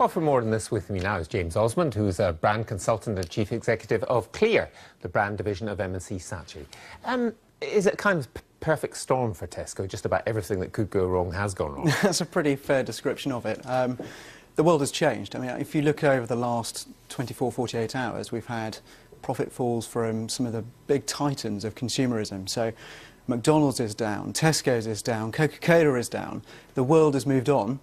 Well, for more on this, with me now is James Osmond, who's a brand consultant and chief executive of Clear, the brand division of M&C Saatchi. Is it kind of perfect storm for Tesco? Just about everything that could go wrong has gone wrong. That's a pretty fair description of it. The world has changed. I mean, if you look over the last 24, 48 hours, we've had profit falls from some of the big titans of consumerism. So McDonald's is down, Tesco's is down, Coca-Cola is down. The world has moved on,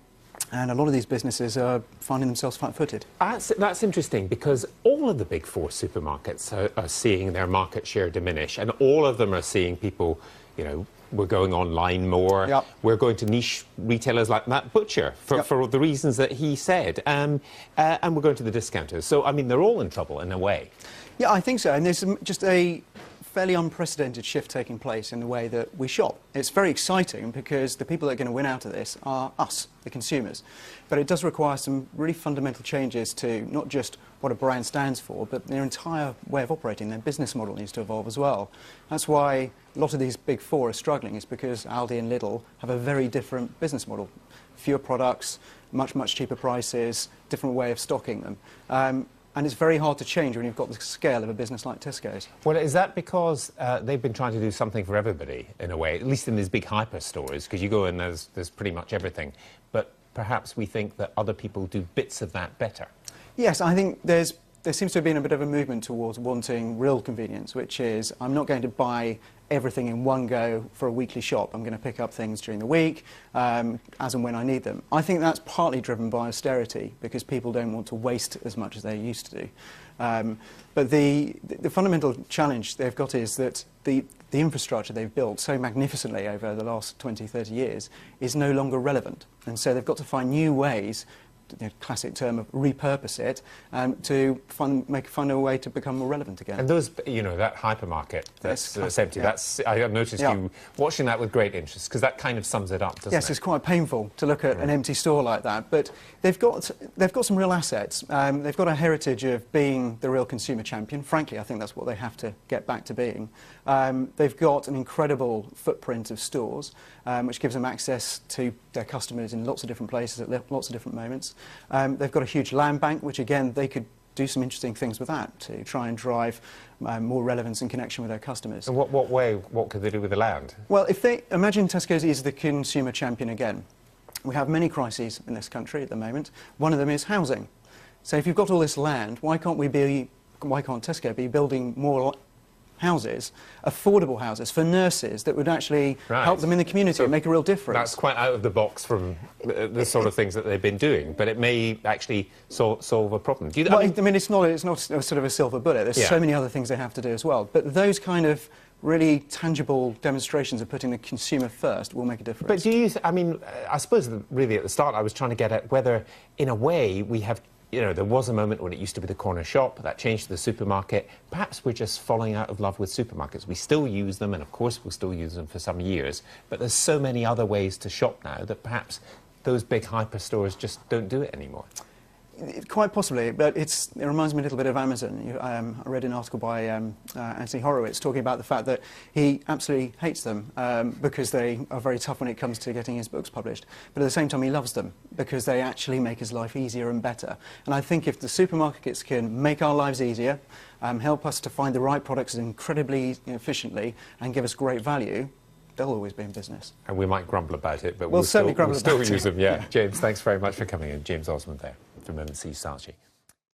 and a lot of these businesses are finding themselves flat-footed. That's interesting, because all of the big four supermarkets are seeing their market share diminish, and all of them are seeing people, you know, we're going online more. Yep. We're going to niche retailers like Matt Butcher for the reasons that he said. And we're going to the discounters. So, I mean, they're all in trouble in a way. Yeah, I think so. And there's just a fairly unprecedented shift taking place in the way that we shop. It's very exciting because the people that are going to win out of this are us, the consumers. But it does require some really fundamental changes to not just what a brand stands for, but their entire way of operating. Their business model needs to evolve as well. That's why a lot of these big four are struggling, is because Aldi and Lidl have a very different business model. Fewer products, much cheaper prices, different way of stocking them. And it's very hard to change when you've got the scale of a business like Tesco's. Well, is that because they've been trying to do something for everybody, in a way, at least in these big hyper stores, because you go in, there's pretty much everything, but perhaps we think that other people do bits of that better? Yes, I think there seems to have been a bit of a movement towards wanting real convenience, which is, I'm not going to buy everything in one go for a weekly shop. I'm going to pick up things during the week, as and when I need them. I think that's partly driven by austerity, because people don't want to waste as much as they used to do. But the fundamental challenge they've got is that the infrastructure they've built so magnificently over the last 20, 30 years is no longer relevant. And so they've got to find new ways, the classic term of repurpose it, to find a way to become more relevant again. And those, you know, that hypermarket that's empty, yeah. I have noticed you watching that with great interest, because that kind of sums it up, doesn't it? Yes, it's quite painful to look at an empty store like that, but they've got some real assets. They've got a heritage of being the real consumer champion. Frankly, I think that's what they have to get back to being. They've got an incredible footprint of stores, which gives them access to their customers in lots of different places at lots of different moments. They've got a huge land bank, which again, they could do some interesting things with that to try and drive more relevance and connection with their customers. And what could they do with the land? Well, if they imagine Tesco's is the consumer champion again. We have many crises in this country at the moment. One of them is housing. So if you've got all this land, why can't Tesco be building more houses, affordable houses for nurses that would actually help them in the community and make a real difference? That's quite out of the box from the sort of things that they've been doing, but it may actually solve a problem. I mean, it's not sort of a silver bullet. There's so many other things they have to do as well. But those kind of really tangible demonstrations of putting the consumer first will make a difference. But do you, I mean, I suppose really at the start I was trying to get at whether, in a way, we have, you know, there was a moment when it used to be the corner shop, that changed to the supermarket. Perhaps we're just falling out of love with supermarkets. We still use them, and of course we'll still use them for some years, but there's so many other ways to shop now that perhaps those big hyper stores just don't do it anymore. Quite possibly, but it reminds me a little bit of Amazon. I read an article by Anthony Horowitz talking about the fact that he absolutely hates them because they are very tough when it comes to getting his books published. But at the same time, he loves them because they actually make his life easier and better. And I think if the supermarkets can make our lives easier, help us to find the right products incredibly efficiently and give us great value, they'll always be in business. And we might grumble about it, but we'll still use them. Yeah. James, thanks very much for coming in. James Osmond there from M&C Saatchi.